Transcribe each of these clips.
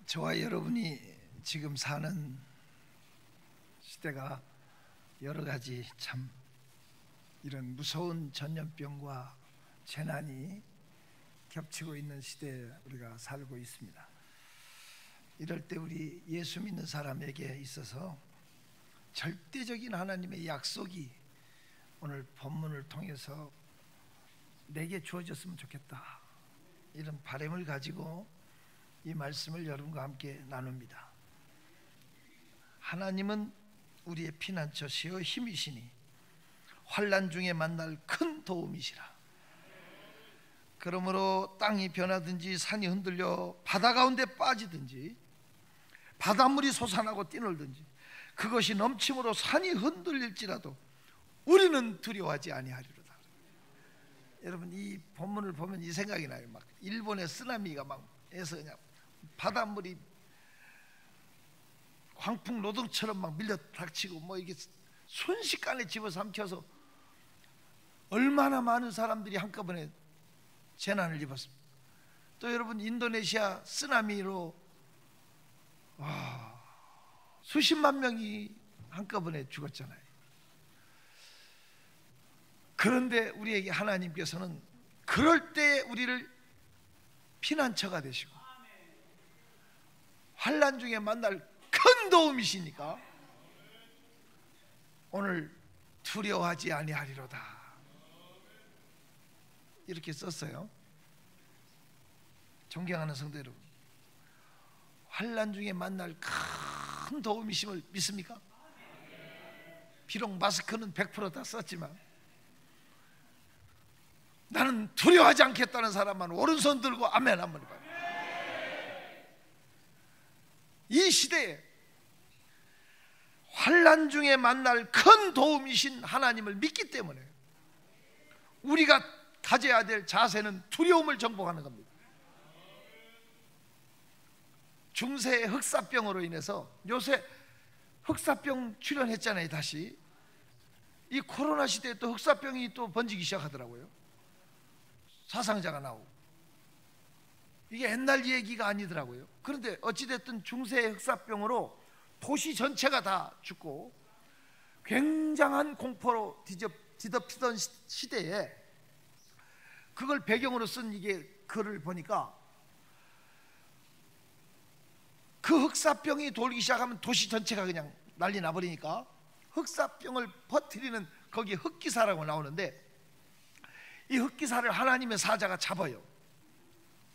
저와 여러분이 지금 사는 시대가 여러 가지 참 이런 무서운 전염병과 재난이 겹치고 있는 시대에 우리가 살고 있습니다. 이럴 때 우리 예수 믿는 사람에게 있어서 절대적인 하나님의 약속이 오늘 본문을 통해서 내게 주어졌으면 좋겠다, 이런 바람을 가지고 이 말씀을 여러분과 함께 나눕니다. 하나님은 우리의 피난처시요 힘이시니 환난 중에 만날 큰 도움이시라. 그러므로 땅이 변하든지 산이 흔들려 바다 가운데 빠지든지 바닷물이 솟아나고 뛰놀든지 그것이 넘침으로 산이 흔들릴지라도 우리는 두려워하지 아니하리로다. 여러분, 이 본문을 보면 이 생각이 나요. 막 일본의 쓰나미가 막 해서 그냥 바닷물이 광풍 노동처럼 막 밀려 닥치고 뭐 이게 순식간에 집어삼켜서 얼마나 많은 사람들이 한꺼번에 재난을 입었습니다. 또 여러분, 인도네시아 쓰나미로 수십만 명이 한꺼번에 죽었잖아요. 그런데 우리에게 하나님께서는 그럴 때 우리를 피난처가 되시고 환난 중에 만날 큰 도움이시니까 오늘 두려워하지 아니하리로다, 이렇게 썼어요. 존경하는 성도 여러분, 환난 중에 만날 큰 도움이심을 믿습니까? 비록 마스크는 100% 다 썼지만 나는 두려워하지 않겠다는 사람만 오른손 들고 아멘 한번 해봐요. 이 시대에 환난 중에 만날 큰 도움이신 하나님을 믿기 때문에 우리가 가져야 될 자세는 두려움을 정복하는 겁니다. 중세 흑사병으로 인해서 요새 흑사병 출현했잖아요. 다시 이 코로나 시대에 또 흑사병이 또 번지기 시작하더라고요. 사상자가 나오고 이게 옛날 얘기가 아니더라고요. 그런데 어찌됐든 중세 흑사병으로 도시 전체가 다 죽고 굉장한 공포로 뒤덮이던 시대에 그걸 배경으로 쓴 이게 글을 보니까 그 흑사병이 돌기 시작하면 도시 전체가 그냥 난리 나버리니까 흑사병을 퍼뜨리는 거기에 흑기사라고 나오는데 이 흑기사를 하나님의 사자가 잡아요.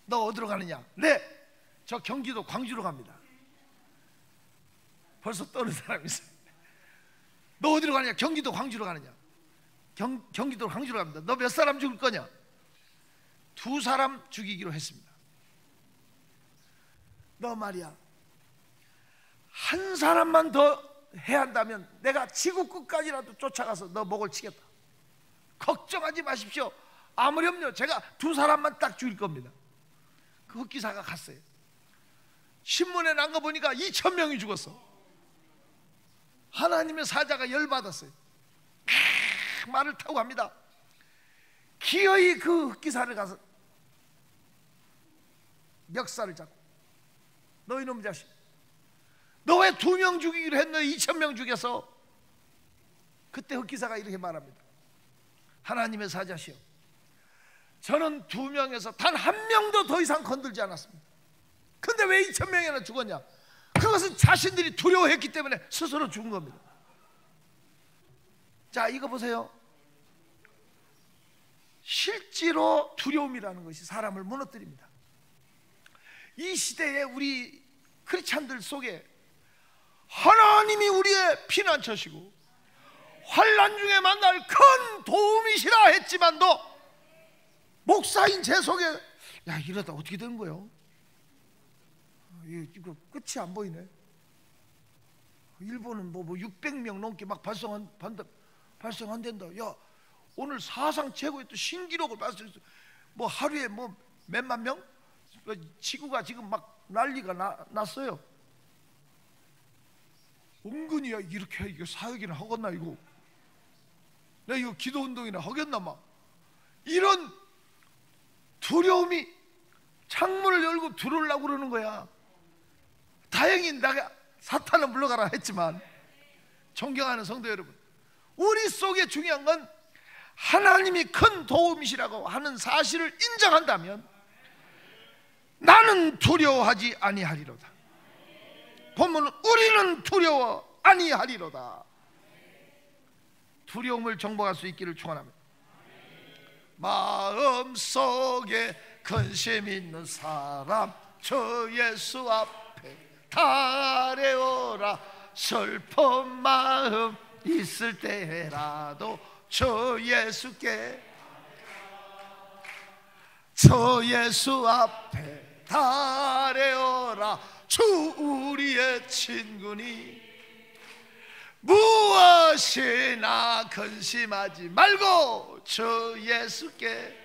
너 어디로 가느냐? 네, 저 경기도 광주로 갑니다. 벌써 떠는 사람이 있어요. 너 어디로 가느냐? 경기도 광주로 가느냐? 경기도 광주로 갑니다. 너 몇 사람 죽을 거냐? 2사람 죽이기로 했습니다. 너 말이야, 한 사람만 더 해야 한다면 내가 지구 끝까지라도 쫓아가서 너 목을 치겠다. 걱정하지 마십시오. 아무렴요, 제가 2사람만 딱 죽일 겁니다. 그 흑기사가 갔어요. 신문에 난 거 보니까 2,000명이 죽었어. 하나님의 사자가 열받았어요. 말을 타고 갑니다. 기어이 그 흑기사를 가서 멱살을 잡고, 너 이놈 자식, 너 왜 2명 죽이기로 했너? 2,000명 죽여서. 그때 흑기사가 이렇게 말합니다. 하나님의 사자시여, 저는 2명에서 단 1명도 더 이상 건들지 않았습니다. 근데 왜 2,000명이나 죽었냐? 그것은 자신들이 두려워했기 때문에 스스로 죽은 겁니다. 자, 이거 보세요. 실제로 두려움이라는 것이 사람을 무너뜨립니다. 이 시대에 우리 크리스찬들 속에 하나님이 우리의 피난처시고 환난 중에 만날 큰 도움이시라 했지만도 목사인 제 속에, 야, 이러다 어떻게 되는 거예요? 이거 끝이 안 보이네. 일본은 뭐 600명 넘게 막 발생한댄다. 야, 오늘 사상 최고의 또 신기록을 발생했어. 뭐 하루에 뭐 몇만 명? 지구가 지금 막 난리가 났어요. 은근히 이렇게 이거 사역이나 하겠나, 이거 내가 이거 기도 운동이나 하겠나, 막 이런 두려움이 창문을 열고 들어오려고 그러는 거야. 다행히 내가 사탄은 물러가라 했지만, 존경하는 성도 여러분, 우리 속에 중요한 건 하나님이 큰 도움이시라고 하는 사실을 인정한다면 나는 두려워하지 아니하리로다. 본문은 우리는 두려워 아니하리로다. 두려움을 정복할 수 있기를 축원합니다. 마음속에 근심 있는 사람 저 예수 앞에 달려오라. 슬픈 마음 있을 때라도 저 예수께, 저 예수 앞에 달려오라. 주 우리의 친구니 무엇이나 근심하지 말고 저 예수께.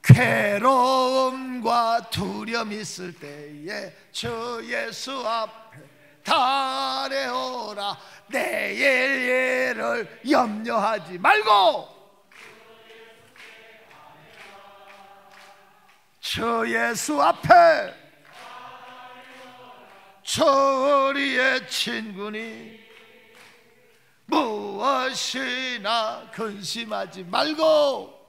괴로움과 두려움 있을 때에 저 예수 앞에 달려오라. 내일 일을 염려하지 말고 저 예수 앞에, 저 우리의 친구니 무엇이나 근심하지 말고.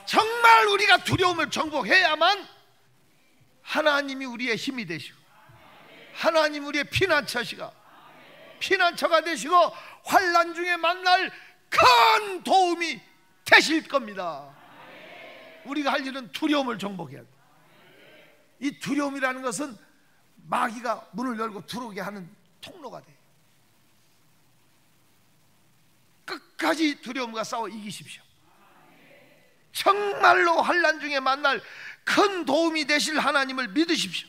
정말 우리가 두려움을 정복해야만 하나님이 우리의 힘이 되시고, 하나님 우리의 피난처가 되시고 환난 중에 만날 큰 도움이 되실 겁니다. 우리가 할 일은 두려움을 정복해야 돼. 이 두려움이라는 것은 마귀가 문을 열고 들어오게 하는 통로가 돼. 끝까지 두려움과 싸워 이기십시오. 정말로 환난 중에 만날 큰 도움이 되실 하나님을 믿으십시오.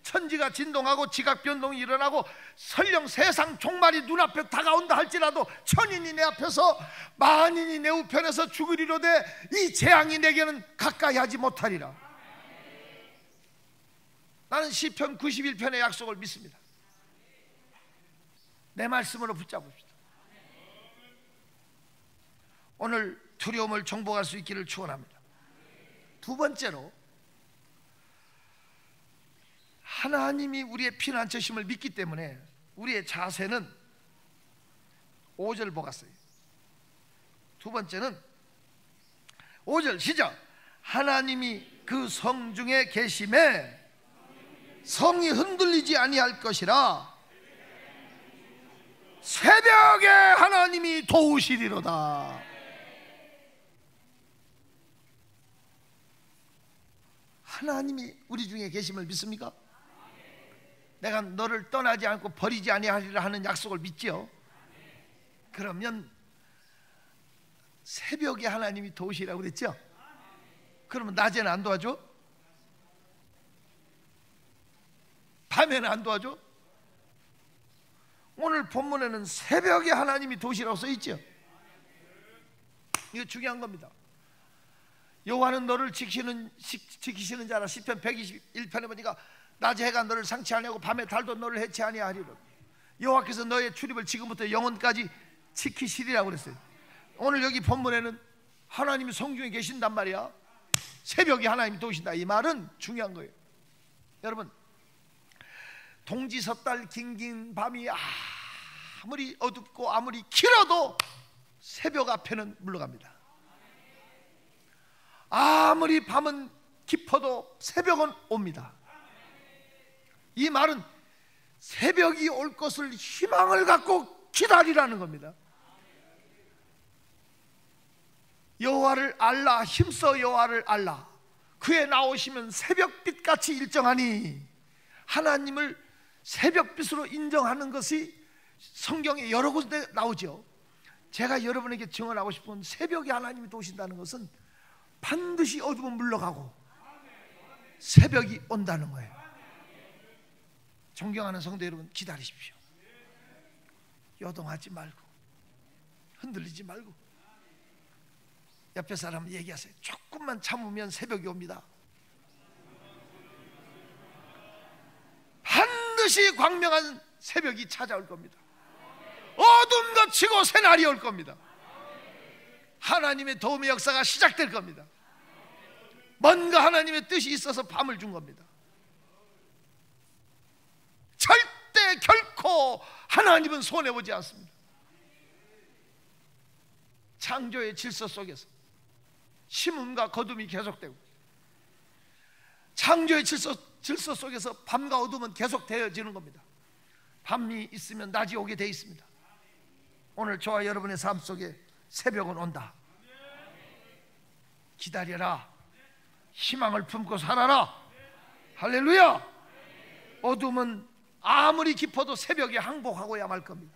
천지가 진동하고 지각 변동이 일어나고 설령 세상 종말이 눈앞에 다가온다 할지라도 천인이 내 앞에서 만인이 내 우편에서 죽으리로되 이 재앙이 내게는 가까이 하지 못하리라. 나는 시편 91편의 약속을 믿습니다. 내 말씀으로 붙잡읍시다. 오늘 두려움을 정복할 수 있기를 축원합니다. 두 번째로, 하나님이 우리의 피난처심을 믿기 때문에 우리의 자세는 5절 보았어요. 두 번째는 5절 시작. 하나님이 그 성중에 계심에 성이 흔들리지 아니할 것이라. 새벽에 하나님이 도우시리로다. 하나님이 우리 중에 계심을 믿습니까? 내가 너를 떠나지 않고 버리지 아니하리라 하는 약속을 믿지요? 그러면 새벽에 하나님이 도우시라고 그랬죠? 그러면 낮에는 안 도와줘? 밤에는 안 도와줘? 오늘 본문에는 새벽에 하나님이 도우시라고 써있죠? 이거 중요한 겁니다. 여호와는 너를 지키시는 자라. 시편 121편에 보니까 낮에 해가 너를 상치 아니하고 밤에 달도 너를 해치 아니하리로다. 여호와께서 너의 출입을 지금부터 영원까지 지키시리라고 그랬어요. 오늘 여기 본문에는 하나님이 성중에 계신단 말이야. 새벽에 하나님이 도우신다. 이 말은 중요한 거예요. 여러분, 동지섣달 긴긴 밤이 아무리 어둡고 아무리 길어도 새벽 앞에는 물러갑니다. 아무리 밤은 깊어도 새벽은 옵니다. 이 말은 새벽이 올 것을 희망을 갖고 기다리라는 겁니다. 여호와를 알라. 힘써 여호와를 알라. 그의 나오시면 새벽빛같이 일정하니. 하나님을 새벽빛으로 인정하는 것이 성경에 여러 곳에 나오죠. 제가 여러분에게 증언하고 싶은 새벽에 하나님이 도우신다는 것은 반드시 어둠은 물러가고 새벽이 온다는 거예요. 존경하는 성도 여러분, 기다리십시오. 요동하지 말고 흔들리지 말고 옆에 사람 얘기하세요. 조금만 참으면 새벽이 옵니다. 반드시 광명한 새벽이 찾아올 겁니다. 어둠 덮치고 새날이 올 겁니다. 하나님의 도움의 역사가 시작될 겁니다. 뭔가 하나님의 뜻이 있어서 밤을 준 겁니다. 절대 결코 하나님은 손해보지 않습니다. 창조의 질서 속에서 심음과 거둠이 계속되고, 창조의 질서 속에서 밤과 어둠은 계속되어지는 겁니다. 밤이 있으면 낮이 오게 되어 있습니다. 오늘 저와 여러분의 삶 속에 새벽은 온다. 기다려라. 희망을 품고 살아라. 할렐루야. 어둠은 아무리 깊어도 새벽에 항복하고야 말 겁니다.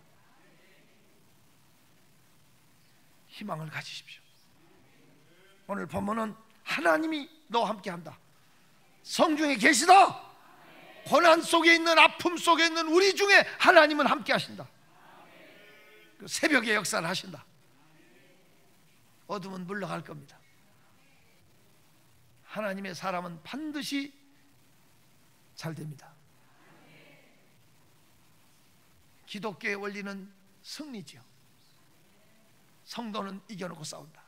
희망을 가지십시오. 오늘 본문은 하나님이 너와 함께한다. 성중에 계시다. 고난 속에 있는, 아픔 속에 있는 우리 중에 하나님은 함께 하신다. 새벽에 역사를 하신다. 어둠은 물러갈 겁니다. 하나님의 사람은 반드시 잘 됩니다. 기독교의 원리는 승리지요. 성도는 이겨놓고 싸운다.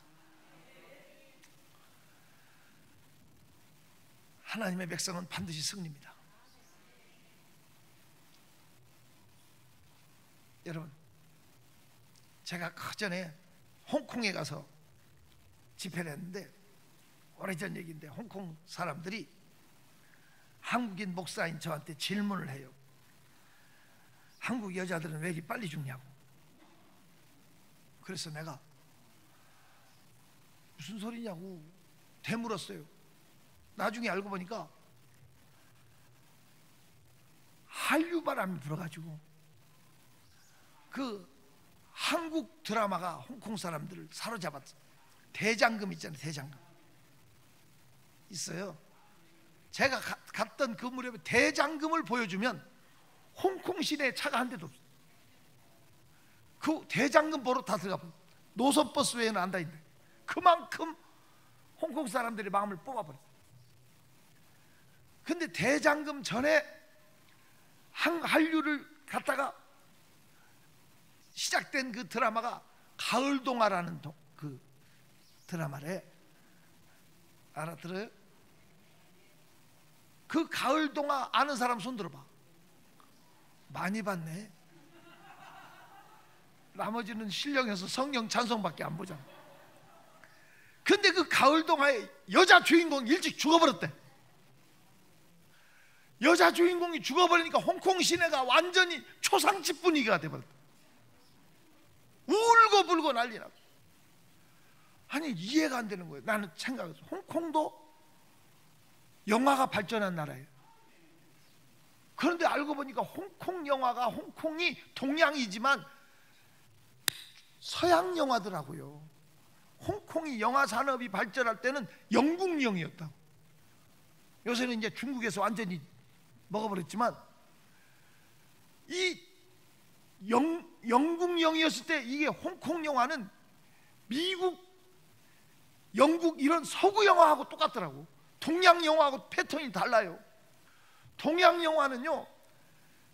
하나님의 백성은 반드시 승리입니다. 여러분, 제가 그전에 홍콩에 가서 집회를 했는데, 오래전 얘기인데, 홍콩 사람들이 한국인 목사인 저한테 질문을 해요. 한국 여자들은 왜 이렇게 빨리 죽냐고. 그래서 내가 무슨 소리냐고 되물었어요. 나중에 알고 보니까 한류 바람이 불어가지고 그 한국 드라마가 홍콩 사람들을 사로잡았어. 대장금 있잖아요. 대장금 있어요. 제가 갔던 그 무렵에 대장금을 보여주면 홍콩 시내에 차가 한 대도 없어요. 그 대장금 보러 다 들어가. 노선버스 외에는 안 다닌대. 그만큼 홍콩 사람들의 마음을 뽑아버렸어요. 근데 대장금 전에 한류를 갖다가 시작된 그 드라마가 가을동화라는 그 드라마래. 알아들어요? 그 가을동화 아는 사람 손 들어봐. 많이 봤네. 나머지는 신령해서 성령 찬송밖에 안 보잖아. 근데 그 가을동화의 여자 주인공이 일찍 죽어버렸대. 여자 주인공이 죽어버리니까 홍콩 시내가 완전히 초상집 분위기가 돼버렸다. 울고불고 난리 나고. 아니 이해가 안 되는 거예요. 나는 생각했어. 홍콩도 영화가 발전한 나라예요. 그런데 알고 보니까 홍콩 영화가, 홍콩이 동양이지만 서양 영화더라고요. 홍콩이 영화 산업이 발전할 때는 영국령이었다고. 요새는 이제 중국에서 완전히 먹어버렸지만 이 영국령이었을 때 이게 홍콩 영화는 미국, 영국 이런 서구 영화하고 똑같더라고. 동양 영화하고 패턴이 달라요. 동양 영화는요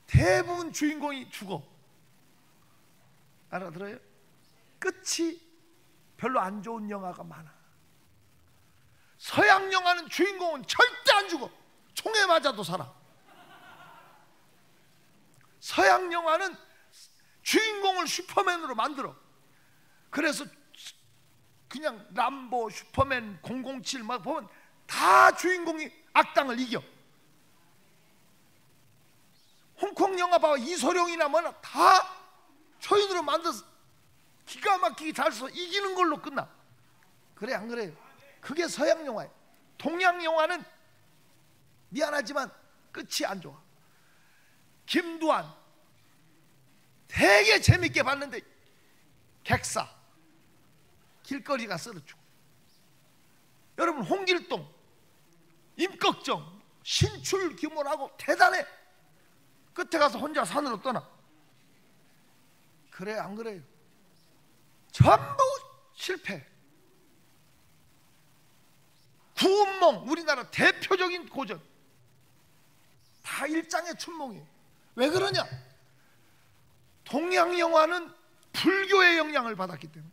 대부분 주인공이 죽어. 알아들어요? 끝이 별로 안 좋은 영화가 많아. 서양 영화는 주인공은 절대 안 죽어. 총에 맞아도 살아. 서양 영화는 주인공을 슈퍼맨으로 만들어. 그래서 그냥 람보, 슈퍼맨, 007 막 보면 다 주인공이 악당을 이겨. 홍콩 영화 봐. 이소룡이나 뭐나 다 초인으로 만들어서 기가 막히게 잘 써 이기는 걸로 끝나. 그래 안 그래요? 그게 서양 영화예요. 동양 영화는 미안하지만 끝이 안 좋아. 김두한 되게 재밌게 봤는데 객사 길거리가 썰어 죽어. 여러분 홍길동, 임꺽정, 신출 규모라고 대단해. 끝에 가서 혼자 산으로 떠나. 그래 안 그래요? 전부 실패. 구운몽 우리나라 대표적인 고전 다 일장의 춘몽이에요. 왜 그러냐? 동양 영화는 불교의 영향을 받았기 때문에.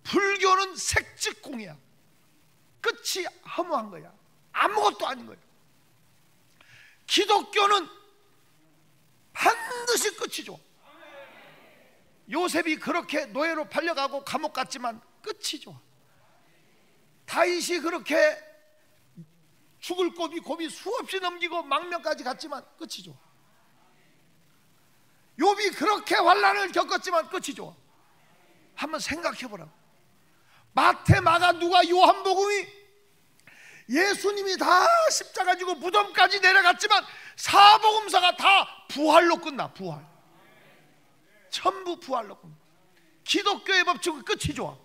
불교는 색즉공이야. 끝이 허무한 거야. 아무것도 아닌 거야. 기독교는 반드시 끝이 좋아. 요셉이 그렇게 노예로 팔려가고 감옥 갔지만 끝이 좋아. 다윗이 그렇게 죽을 고비 수없이 넘기고 망명까지 갔지만 끝이 좋아. 욥이 그렇게 환난을 겪었지만 끝이 좋아. 한번 생각해 보라고. 마태, 마가, 누가, 요한복음이 예수님이 다 십자가 지고 무덤까지 내려갔지만 사복음서가 다 부활로 끝나. 부활. 전부 부활로 끝나. 기독교의 법칙은 끝이 좋아.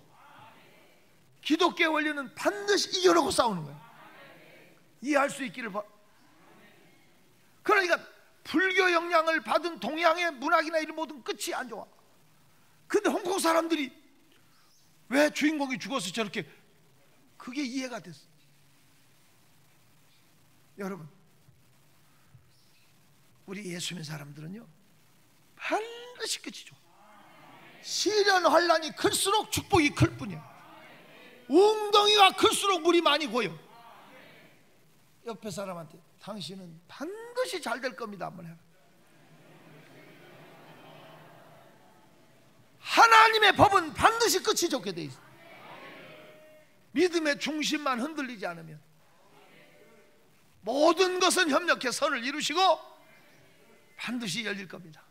기독교의 원리는 반드시 이겨내고 싸우는 거야. 이해할 수 있기를 바. 그러니까 불교 영향을 받은 동양의 문학이나 이런 모든 끝이 안 좋아. 근데 홍콩 사람들이 왜 주인공이 죽어서 저렇게, 그게 이해가 됐어. 여러분, 우리 예수 믿는 사람들은요 반드시 끝이 좋아. 시련 환난이 클수록 축복이 클 뿐이야. 웅덩이가 클수록 물이 많이 고여. 옆에 사람한테 당신은 반드시 잘 될 겁니다 한번 해봐. 하나님의 법은 반드시 끝이 좋게 돼 있어. 믿음의 중심만 흔들리지 않으면 모든 것은 협력해 선을 이루시고 반드시 열릴 겁니다.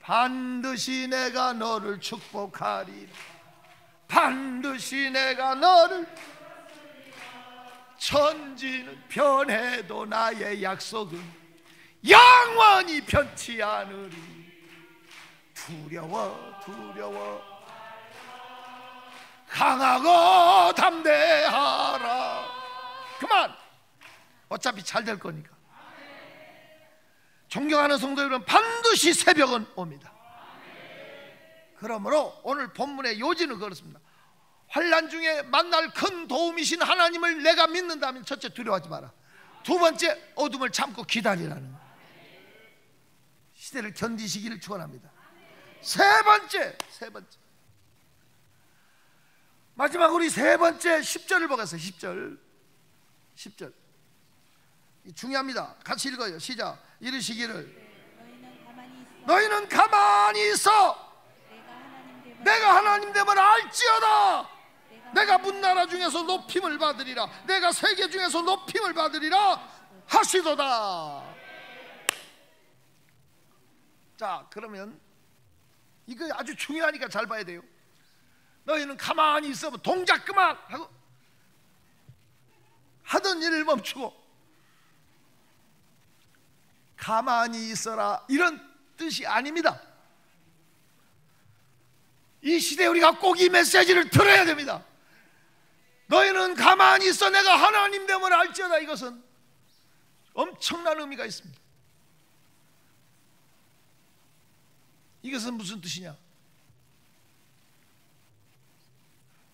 반드시 내가 너를 축복하리라. 반드시 내가 너를, 천지는 변해도 나의 약속은 영원히 변치 않으리. 두려워 강하고 담대하라. 그만. 어차피 잘 될 거니까. 존경하는 성도 여러분, 반드시 새벽은 옵니다. 그러므로 오늘 본문의 요지는 그렇습니다. 환난 중에 만날 큰 도움이신 하나님을 내가 믿는다면 첫째, 두려워하지 마라. 두 번째, 어둠을 참고 기다리라는 거예요. 시대를 견디시기를 축원합니다. 세 번째 마지막 우리 세 번째 10절을 보겠어요. 10절 중요합니다. 같이 읽어요. 시작. 이르시기를 너희는 가만히 있어. 내가 하나님 됨을 알지어다. 내가 문나라 중에서 높임을 받으리라. 내가 세계 중에서 높임을 받으리라 하시도다. 자, 그러면 이거 아주 중요하니까 잘 봐야 돼요. 너희는 가만히 있어. 동작 그만 하고 하던 일을 멈추고 가만히 있어라, 이런 뜻이 아닙니다. 이 시대에 우리가 꼭 이 메시지를 들어야 됩니다. 너희는 가만히 있어. 내가 하나님 됨을 알지어다. 이것은 엄청난 의미가 있습니다. 이것은 무슨 뜻이냐?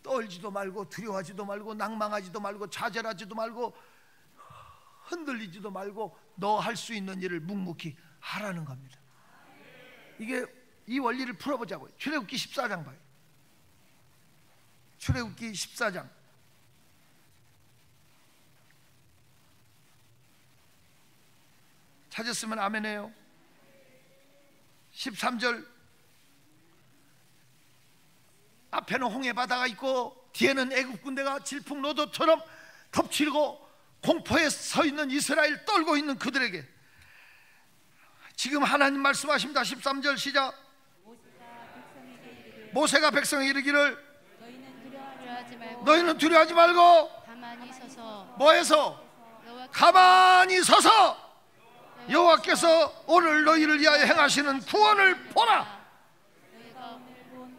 떨지도 말고 두려워하지도 말고 낭망하지도 말고 좌절하지도 말고 흔들리지도 말고 너 할 수 있는 일을 묵묵히 하라는 겁니다. 이게 이 원리를 풀어보자고요. 출애굽기 14장 봐요. 출애굽기 14장 찾았으면 아멘해요. 13절 앞에는 홍해 바다가 있고 뒤에는 애굽 군대가 질풍노도처럼 덮치고 공포에 서 있는 이스라엘, 떨고 있는 그들에게 지금 하나님 말씀하십니다. 13절 시작. 모세가 백성에게 이르기를 너희는 두려워하지 말고 가만히 서서 뭐해서? 가만히 서서 여호와께서 오늘 너희를 위하여 행하시는 구원을 보라.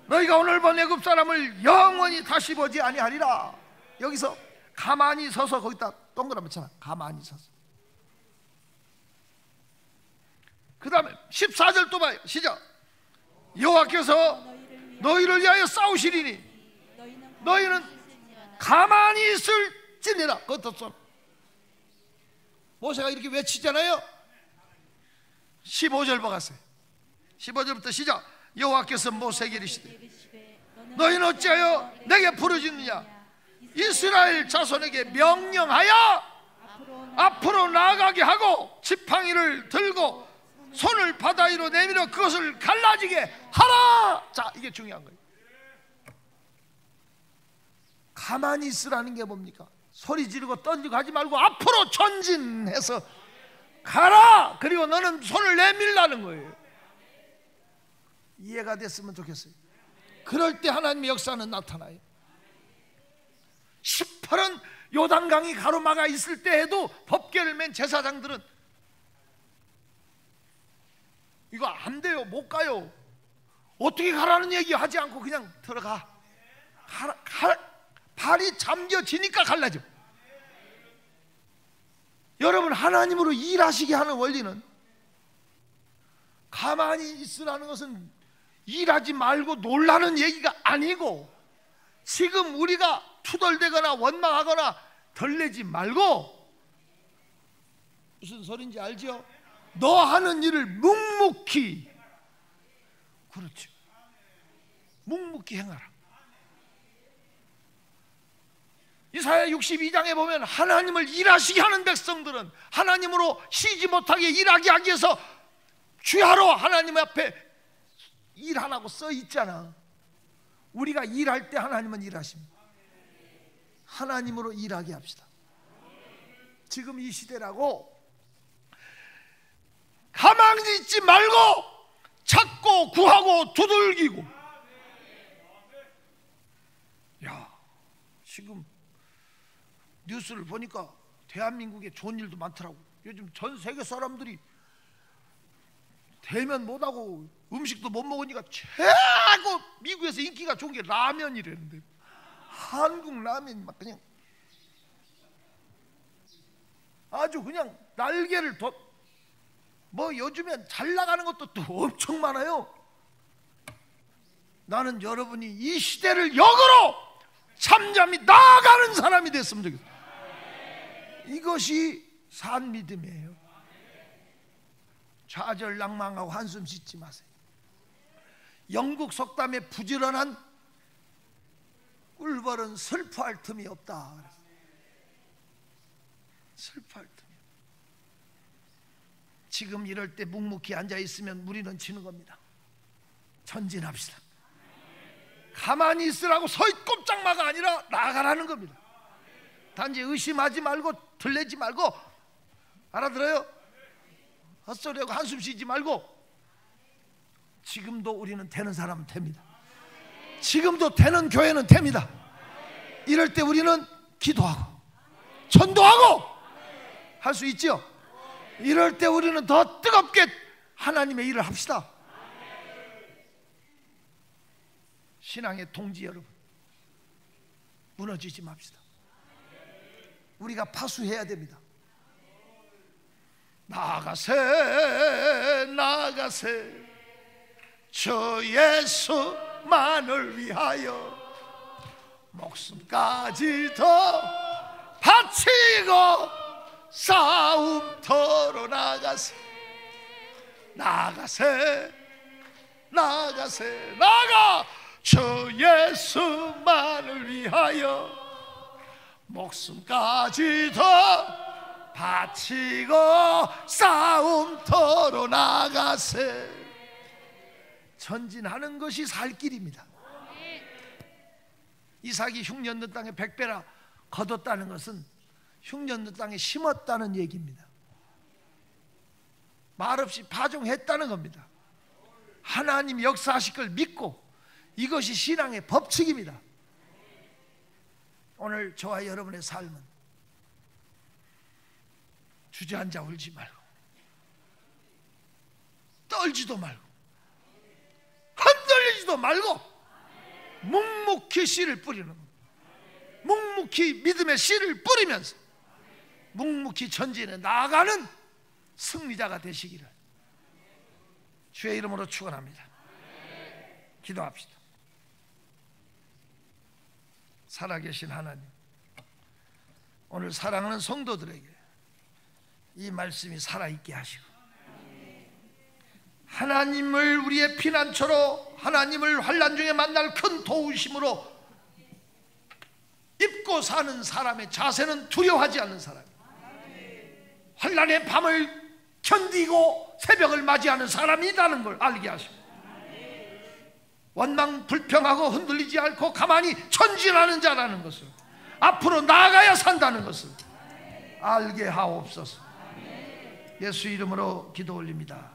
너희가 오늘 본 애굽 사람을 영원히 다시 보지 아니하리라. 여기서 가만히 서서, 거기다 동그라미 쳐놔. 가만히 서서. 그 다음에 14절 또 봐요. 시작. 여호와께서 너희를 위하여 싸우시리니 너희는 가만히 있을지니라. 그것도 써. 모세가 이렇게 외치잖아요. 15절 보았어요. 15절부터 시작. 여호와께서 모세에게 이르시되 너희는 어찌하여 내게 부르짖느냐? 이스라엘 자손에게 명령하여 앞으로 나아가게 하고 지팡이를 들고 손을 바다 위로 내밀어 그것을 갈라지게 하라. 자, 이게 중요한 거예요. 가만히 있으라는 게 뭡니까? 소리 지르고 던지고 하지 말고 앞으로 전진해서 가라. 그리고 너는 손을 내밀라는 거예요. 이해가 됐으면 좋겠어요. 그럴 때 하나님의 역사는 나타나요. 시퍼런 요단강이 가로막아 있을 때에도 법궤를 맨 제사장들은 이거 안 돼요, 못 가요. 어떻게 가라는 얘기 하지 않고 그냥 들어가. 발이 잠겨지니까 갈라져. 여러분, 하나님으로 일하시게 하는 원리는 가만히 있으라는 것은 일하지 말고 놀라는 얘기가 아니고, 지금 우리가 투덜대거나 원망하거나 덜내지 말고, 무슨 소린지 알죠? 너 하는 일을 묵묵히, 그렇죠, 묵묵히 행하라. 이사야 62장에 보면 하나님을 일하시게 하는 백성들은 하나님으로 쉬지 못하게 일하게 하기 위해서 주야로 하나님 앞에 일하라고 써 있잖아. 우리가 일할 때 하나님은 일하십니다. 하나님으로 일하게 합시다. 지금 이 시대라고 가만히 있지 말고 찾고 구하고 두들기고. 야, 지금 뉴스를 보니까 대한민국에 좋은 일도 많더라고. 요즘 전 세계 사람들이 대면 못하고 음식도 못 먹으니까 최고 미국에서 인기가 좋은 게 라면이라는데, 한국 라면이 막 그냥 아주 그냥 날개를 뭐 요즘엔 잘 나가는 것도 또 엄청 많아요. 나는 여러분이 이 시대를 역으로 잠잠히 나아가는 사람이 됐으면 좋겠어요. 이것이 산 믿음이에요. 좌절낭망하고 한숨 씻지 마세요. 영국 속담에 부지런한 꿀벌은 슬퍼할 틈이 없다. 슬퍼할 틈이. 지금 이럴 때 묵묵히 앉아있으면 우리는 지는 겁니다. 전진합시다. 가만히 있으라고 꼼짝마가 아니라 나가라는 겁니다. 단지 의심하지 말고 들레지 말고, 알아들어요? 헛소리하고 한숨 쉬지 말고. 지금도 우리는 되는 사람은 됩니다. 지금도 되는 교회는 됩니다. 이럴 때 우리는 기도하고 전도하고 할 수 있죠. 이럴 때 우리는 더 뜨겁게 하나님의 일을 합시다. 신앙의 동지 여러분, 무너지지 맙시다. 우리가 파수해야 됩니다. 나가세 나가세 저 예수만을 위하여 목숨까지 더 바치고 싸움터로 나가세 나가세 나가세 나가 저 예수만을 위하여 목숨까지 더 바치고 싸움터로 나가세. 전진하는 것이 살 길입니다. 이삭이 흉년된 땅에 100배나 거뒀다는 것은 흉년된 땅에 심었다는 얘기입니다. 말없이 파종했다는 겁니다. 하나님 역사하실 걸 믿고, 이것이 신앙의 법칙입니다. 오늘 저와 여러분의 삶은 주저앉아 울지 말고 떨지도 말고 흔들리지도 말고 묵묵히 씨를 뿌리는 겁니다. 묵묵히 믿음의 씨를 뿌리면서 묵묵히 전진해 나아가는 승리자가 되시기를 주의 이름으로 축원합니다. 기도합시다. 살아계신 하나님, 오늘 사랑하는 성도들에게 이 말씀이 살아있게 하시고 하나님을 우리의 피난처로, 하나님을 환난 중에 만날 큰 도우심으로 입고 사는 사람의 자세는 두려워하지 않는 사람이에요. 환난의 밤을 견디고 새벽을 맞이하는 사람이라는 걸 알게 하십니다. 원망 불평하고 흔들리지 않고 가만히 전진하는 자라는 것을, 앞으로 나아가야 산다는 것을 알게 하옵소서. 예수 이름으로 기도 올립니다.